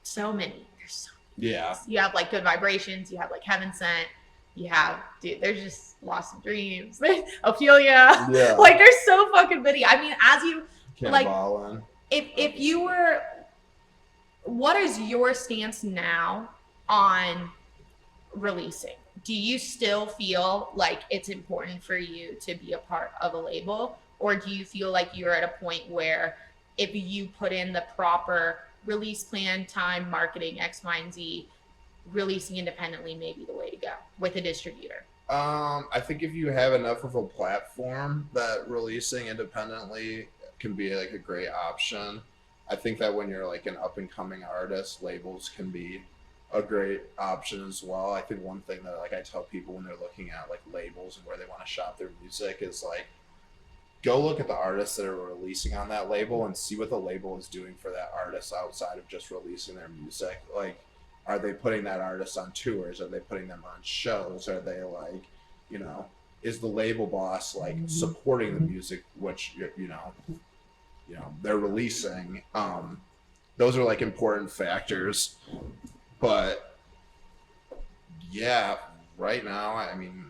so many. There's so many. Yeah. You have like Good Vibrations. You have like Heaven Sent. You have there's just Lost in Dreams. Ophelia. Yeah. Like there's so fucking many. I mean, as you like, if you were, what is your stance now on releasing? Do you still feel like it's important for you to be a part of a label? Or do you feel like you're at a point where if you put in the proper release plan, time, marketing, X, Y, and Z, releasing independently may be the way to go with a distributor? I think if you have enough of a platform, that releasing independently can be like a great option. I think that when you're like an up and coming artist, labels can be a great option as well. I think one thing that like I tell people when they're looking at like labels and where they want to shop their music is like, go look at the artists that are releasing on that label and see what the label is doing for that artist outside of just releasing their music. Like, are they putting that artist on tours? Are they putting them on shows? Are they like, is the label boss like supporting the music which they're releasing? Those are like important factors. But yeah, right now, I mean,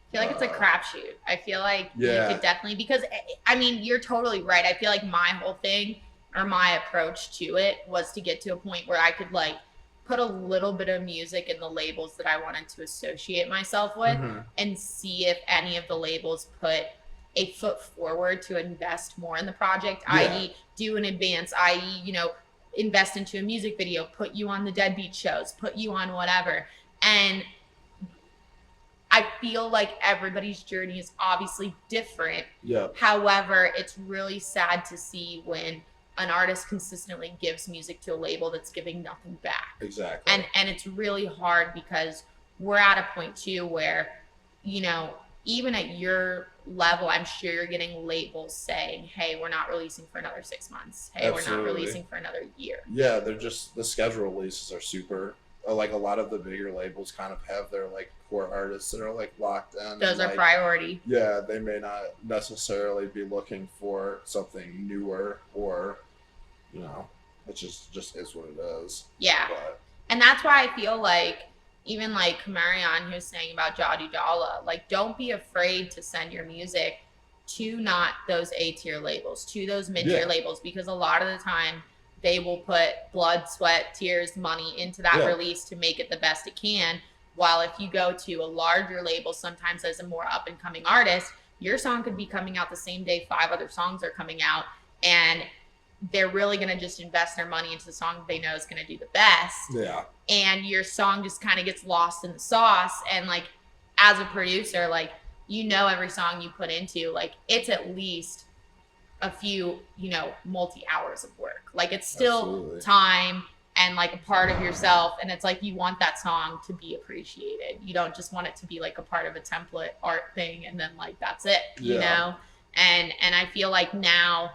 I feel like it's a crapshoot. I feel like you could definitely, because I mean, you're totally right. I feel like my whole thing or my approach to it was to get to a point where I could like put a little bit of music in the labels that I wanted to associate myself with and see if any of the labels put a foot forward to invest more in the project, i.e. do an advance, i.e. invest into a music video, put you on the Deadbeat shows, put you on whatever. And I feel like everybody's journey is obviously different. Yeah. However, it's really sad to see when an artist consistently gives music to a label that's giving nothing back. Exactly. And it's really hard because we're at a point too where, even at your level, I'm sure you're getting labels saying, hey, we're not releasing for another 6 months. Hey, we're not releasing for another year. Yeah, they're just, the schedule releases are super like a lot of the bigger labels kind of have their like core artists that are like locked in. Those are like, priority. Yeah, they may not necessarily be looking for something newer, or you know, it just is what it is. Yeah. But, and that's why I feel like even like Kamarion, who was saying about Jadi Dalla, like don't be afraid to send your music to not those A-tier labels, to those mid-tier labels, because a lot of the time they will put blood, sweat, tears, money into that release to make it the best it can. While if you go to a larger label, sometimes as a more up-and-coming artist, your song could be coming out the same day 5 other songs are coming out, and they're really going to just invest their money into the song they know is going to do the best. Yeah. And your song just kind of gets lost in the sauce. And like, as a producer, like, you know, every song you put into, like, it's at least a few, you know, multi-hours of work. Like, it's still time and like a part of yourself. And it's like, you want that song to be appreciated. You don't just want it to be like a part of a template art thing and then like, that's it, you know? And I feel like now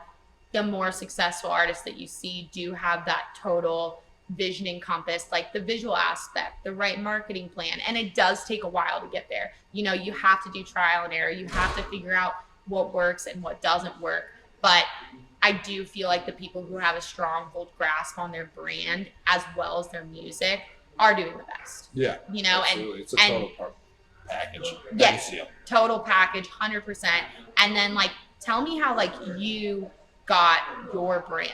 the more successful artists that you see do have that total vision encompassed, like the visual aspect, the right marketing plan. And it does take a while to get there. You know, you have to do trial and error. You have to figure out what works and what doesn't work. But I do feel like the people who have a stronghold grasp on their brand as well as their music are doing the best. Yeah. You know, absolutely. It's a total package. Yes, total package, 100%. And then like, tell me how like you got your brand.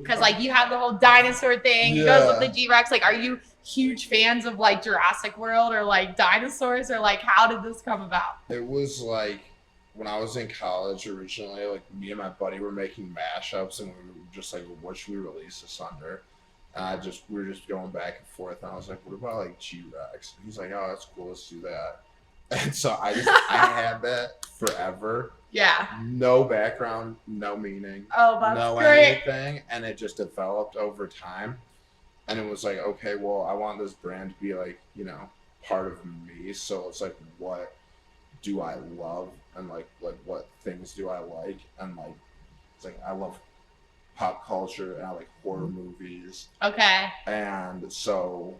Because like you have the whole dinosaur thing, it goes with the G-Rex. Like, are you huge fans of like Jurassic World or like dinosaurs, or like how did this come about? It was like when I was in college originally, like me and my buddy were making mashups, and we were just like, well, what should we release this under? And we were just going back and forth, and I was like, what about like G-Rex? And he's like, oh, that's cool, let's do that. And so I had that forever. Yeah. No background, no meaning. Oh, that's no great. anything. And it just developed over time. And it was like, okay, well, I want this brand to be like, you know, part of me. So it's like, what do I love? And like what things do I like? And like, it's like, I love pop culture and I like horror movies. Okay. And so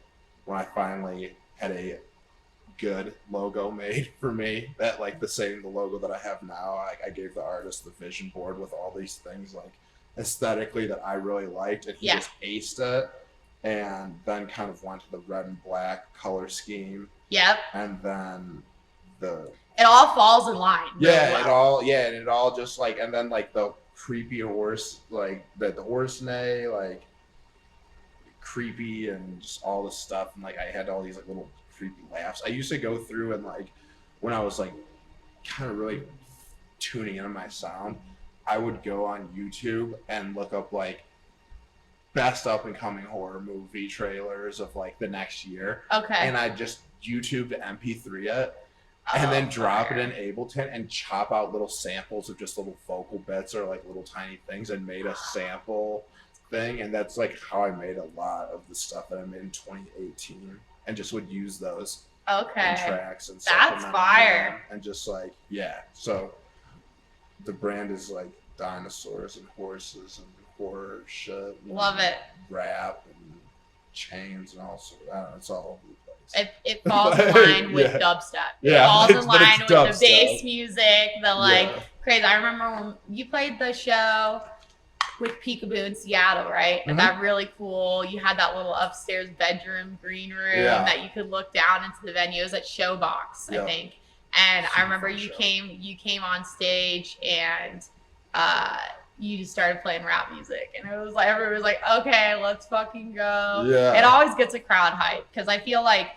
when I finally had a good logo made for me, that like the logo that I have now, I gave the artist the vision board with all these things like aesthetically that I really liked, and he just aced it, and then kind of went to the red and black color scheme. Yep. And then it all falls in line. It all just like, and then like the creepy horse, like the horse neigh, like creepy and just all this stuff, and like I had all these like little creepy laughs. I used to go through and like when I was like kind of really tuning into my sound, I would go on YouTube and look up like best up and coming horror movie trailers of like the next year. Okay. And I just YouTube to MP3 it and then drop it in Ableton and chop out little samples of just little vocal bits or like little tiny things and made a sample thing. And that's like how I made a lot of the stuff that I made in 2018. And just would use those in tracks and stuff. That's fire. And just like, so the brand is like dinosaurs and horses and horror shit. Love it. Rap and chains and all sorts. I don't know, it's all over the place. It falls in line with dubstep. It falls in line with the bass music, the like crazy. I remember when you played the show with Peekaboo in Seattle, right? And that really cool, you had that little upstairs bedroom green room that you could look down into the venue. It was at Showbox, I think. And I remember you came on stage and you just started playing rap music, and it was like everyone was like, okay, let's fucking go. It always gets a crowd hype because I feel like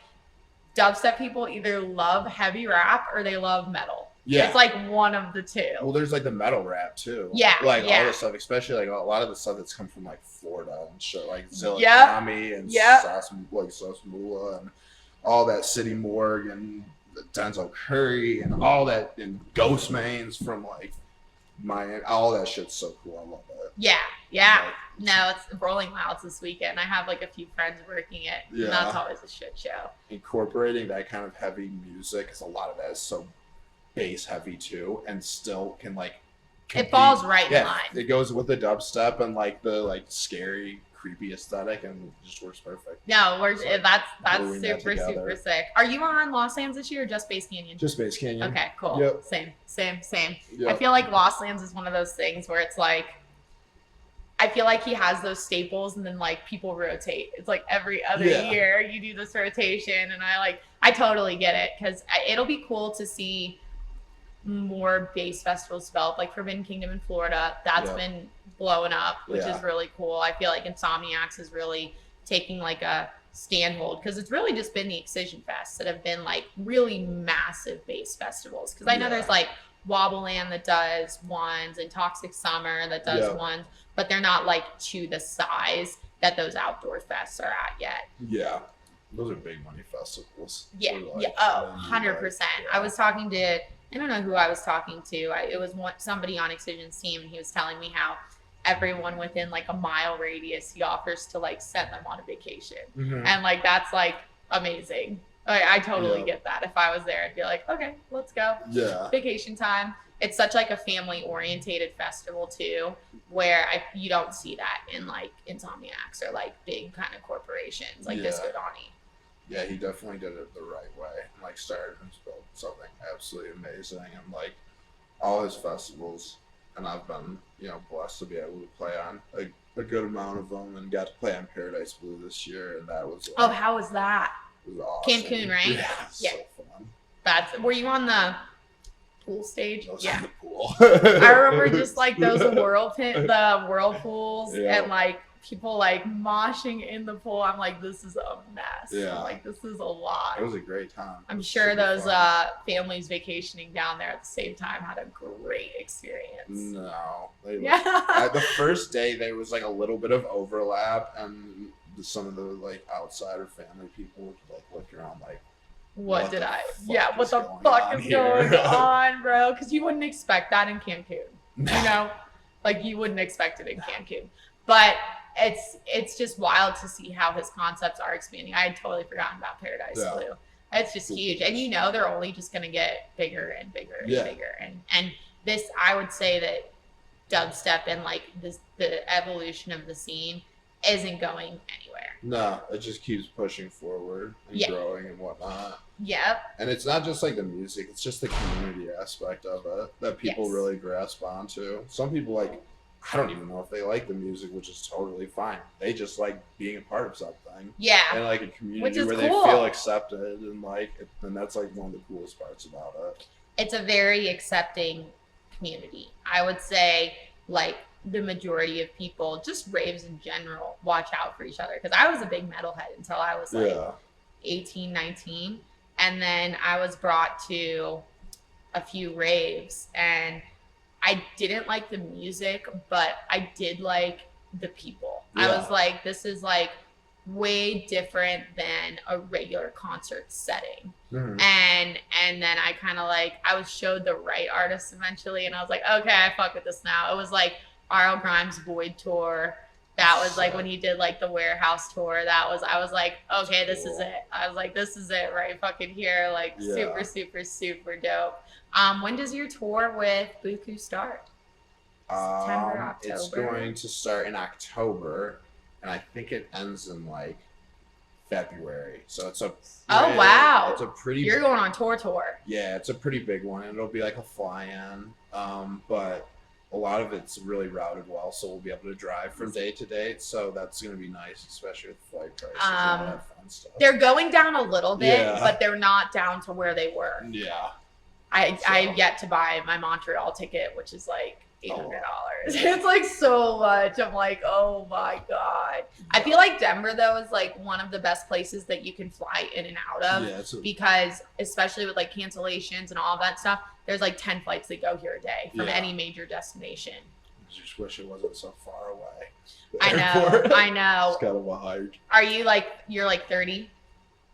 dubstep people either love heavy rap or they love metal. It's like one of the two. Well, there's like the metal rap too. All this stuff, especially like a lot of the stuff that's come from like Florida and shit, like Zillikami and Sasmula and all that City Morgue and Denzel Curry and all that, and Ghost Mains from like Miami. All that shit's so cool. I love that. No, it's Rolling Louds this weekend. I have like a few friends working it. And that's always a shit show. Incorporating that kind of heavy music, because a lot of that is so bass heavy too, and still can like compete. It falls right in line. It goes with the dubstep and like the like scary creepy aesthetic, and it just works perfect. No, that's gluing that super together. sick. Are you on Lost Lands this year or just Base Canyon? Just Base Canyon. Okay, cool. Yep. Same. Yep. I feel like Lost Lands is one of those things where it's like, I feel like he has those staples and then like people rotate. It's like every other year you do this rotation, and I totally get it, because it'll be cool to see more bass festivals develop. Like Forbidden Kingdom in Florida, that's been blowing up, which is really cool. I feel like Insomniacs is really taking like a standhold, because it's really just been the Excision Fests that have been like really massive bass festivals. Because I know there's like Wobbleland that does ones, and Toxic Summer that does ones, but they're not like to the size that those outdoor fests are at yet. Yeah. Those are big money festivals. Yeah. Oh, 100%. I was talking to, I don't know who I was talking to. It was somebody on Excision's team, and he was telling me how everyone within like a mile radius he offers to like send them on a vacation. And like that's like amazing. I totally get that. If I was there, I'd be like, okay, let's go. Yeah. Vacation time. It's such like a family orientated festival too, where you don't see that in like Insomniacs or like big kind of corporations like Disco Donnie. Yeah, he definitely did it the right way. And like started and built something absolutely amazing, and like all his festivals, and I've been, blessed to be able to play on a good amount of them, and got to play on Paradise Blue this year, and that was oh, how was that? It was awesome. Cancun, right? Yeah, so fun. Were you on the pool stage? I was on the pool. I remember just like those whirlpools and like people like moshing in the pool. I'm like, this is a mess. Yeah. I'm like, this is a lot. It was a great time. I'm sure those families vacationing down there at the same time had a great experience. No. The first day there was like a little bit of overlap, and some of the like outsider family people would like look around like, what the fuck is going on, bro? Because you wouldn't expect that in Cancun. Like you wouldn't expect it in Cancun. But it's just wild to see how his concepts are expanding. I had totally forgotten about Paradise Blue. It's just huge. And they're only just gonna get bigger and bigger and bigger. And this, I would say that dubstep and like the evolution of the scene isn't going anywhere. No, it just keeps pushing forward and growing and whatnot. Yep. And it's not just like the music, it's just the community aspect of it that people really grasp onto. Some people like, I don't even know if they like the music, which is totally fine. They just like being a part of something. Yeah. And like a community where they feel accepted, and and that's like one of the coolest parts about it. It's a very accepting community. I would say like the majority of people, just raves in general, watch out for each other. Because I was a big metalhead until I was like 18, 19. And then I was brought to a few raves, and I didn't like the music, but I did like the people. I was like, this is like way different than a regular concert setting. And then I kind of like, I was showed the right artists eventually, and I was like, okay, I fuck with this now. It was like R.L. Grimes' Void tour. That was like when he did like the Warehouse tour. I was like, okay, this is it. I was like, this is it right fucking here. Like super, super, super dope. When does your tour with Buku start? September, October? It's going to start in October, and I think it ends in like February. So it's oh wow, it's a pretty. You're going on tour. Yeah, it's a pretty big one. It'll be like a fly-in, but a lot of it's really routed well, so we'll be able to drive from day to day. So that's going to be nice, especially with flight prices and all that fun stuff. They're going down a little bit, but they're not down to where they were. Yeah. I've yet to buy my Montreal ticket, which is like $800. It's like so much. I'm like, oh my God. I feel like Denver though is like one of the best places that you can fly in and out of, because especially with like cancellations and all that stuff, there's like 10 flights that go here a day from any major destination. I just wish it wasn't so far away. I know. It's kind of a hike. Are you like, you're like 30?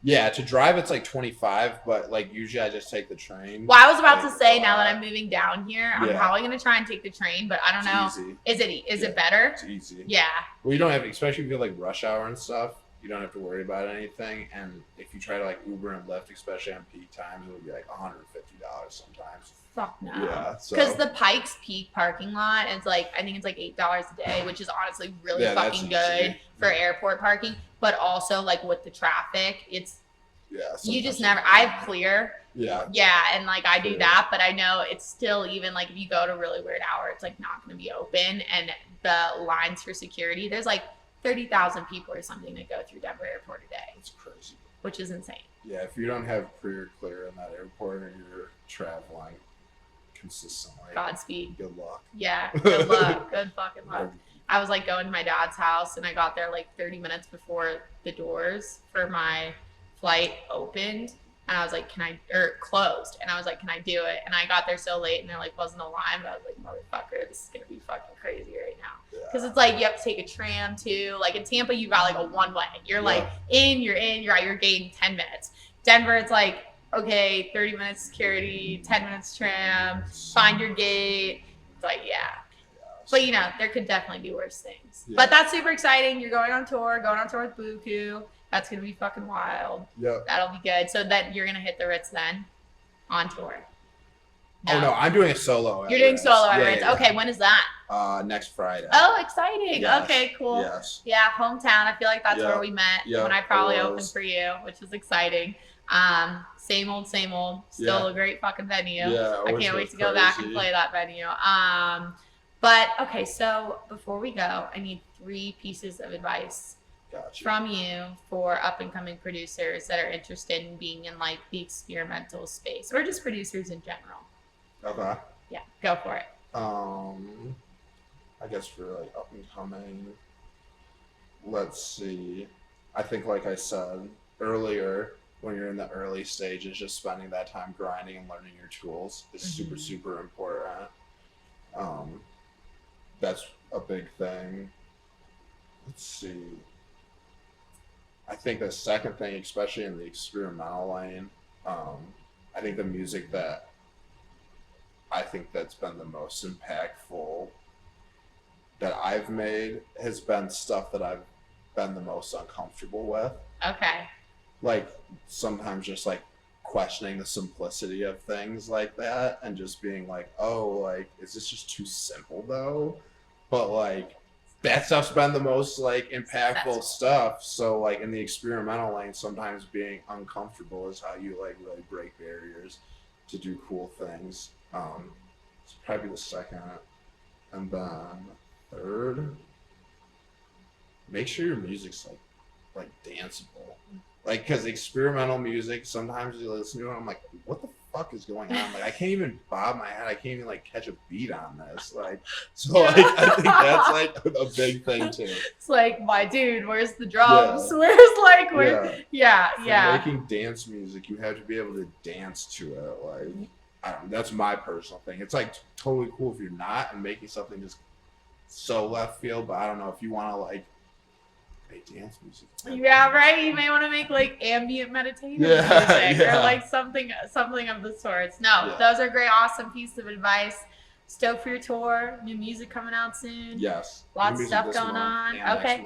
Yeah, to drive it's like 25, but like usually I just take the train. Well, I was about to say, now that I'm moving down here, I'm probably going to try and take the train, but I don't know. Easy. Is it better? It's easy. Yeah. Well, you don't have, especially if you have like rush hour and stuff, You don't have to worry about anything. And if you try to like Uber and Lyft, especially on peak times, it would be like $150 sometimes. Fuck no. Yeah. Because the Pikes Peak parking lot is like, I think it's like $8 a day, which is honestly really fucking good for airport parking. But also like with the traffic, it's you just never. I have Clear. Yeah. Yeah, and like I do that, but I know it's still, even like if you go to a really weird hour, it's like not going to be open, and the lines for security. There's like 30,000 people or something that go through Denver Airport a day. It's crazy. Which is insane. Yeah, if you don't have pre-clear in that airport and you're traveling consistently, Godspeed. Good luck. Yeah, good luck. Good fucking luck. I was like going to my dad's house, and I got there like 30 minutes before the doors for my flight opened. And I was like, closed. And I was like, can I do it? And I got there so late, and there like wasn't a line. But I was like, motherfucker, this is going to be fucking crazy right now. Because it's like, you have to take a tram too. Like in Tampa, you got like a one way. You're like you're at your gate in 10 minutes. Denver, it's like, okay, 30 minutes security, 10 minutes tram, find your gate. It's like, But you know, there could definitely be worse things. But that's super exciting. You're going on tour with Buku. That's going to be fucking wild. Yep. That'll be good. So that you're going to hit the Ritz then on tour. No. Oh, no. I'm doing a solo. You're doing solo at Ritz. Okay. When is that? Next Friday. Oh, exciting. Yes. Okay, cool. Yes. Yeah, hometown. I feel like that's where we met when I probably opened for you, which is exciting. Same old. Still a great fucking venue. Yeah, I can't wait to go back and play that venue. But okay, so before we go, I need 3 pieces of advice from you for up and coming producers that are interested in being in like the experimental space, or just producers in general. Okay. Yeah, go for it. I guess for like up and coming, let's see. I think like I said earlier, when you're in the early stages, just spending that time grinding and learning your tools is super important. That's a big thing. Let's see. I think the second thing, especially in the experimental lane, I think the music that that's been the most impactful that I've made has been stuff that I've been the most uncomfortable with. Okay. Like sometimes just like questioning the simplicity of things like that, and just being like, oh, like, is this just too simple though? But like that stuff's been the most like impactful stuff. So like in the experimental lane, sometimes being uncomfortable is how you like really break barriers to do cool things. It's probably the second. And then third, make sure your music's like danceable. Like, because experimental music, sometimes you listen to it, I'm like, what the fuck is going on? Like, I can't even bob my head. I can't even, like, catch a beat on this. Like, so, like, I think that's, like, a big thing, too. It's like, my dude, where's the drums? Yeah. Where's, like, where? Yeah. Making dance music, you have to be able to dance to it. Like, I don't know, that's my personal thing. It's, like, totally cool if you're not and making something just so left field, but I don't know if you want to, like, dance music. Yeah, right. You may want to make like ambient meditative music or like something of the sorts. No, those are great, awesome pieces of advice. Stoked for your tour. New music coming out soon. Yes. Lots of stuff going on. Okay.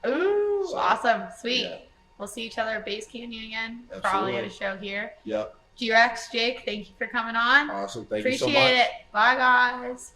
Ooh, so, awesome. Sweet. Yeah. We'll see each other at Bass Canyon again. Absolutely. Probably at a show here. Yep. G-Rex, Jake, thank you for coming on. Awesome. Thank you so much. Appreciate it. Bye, guys.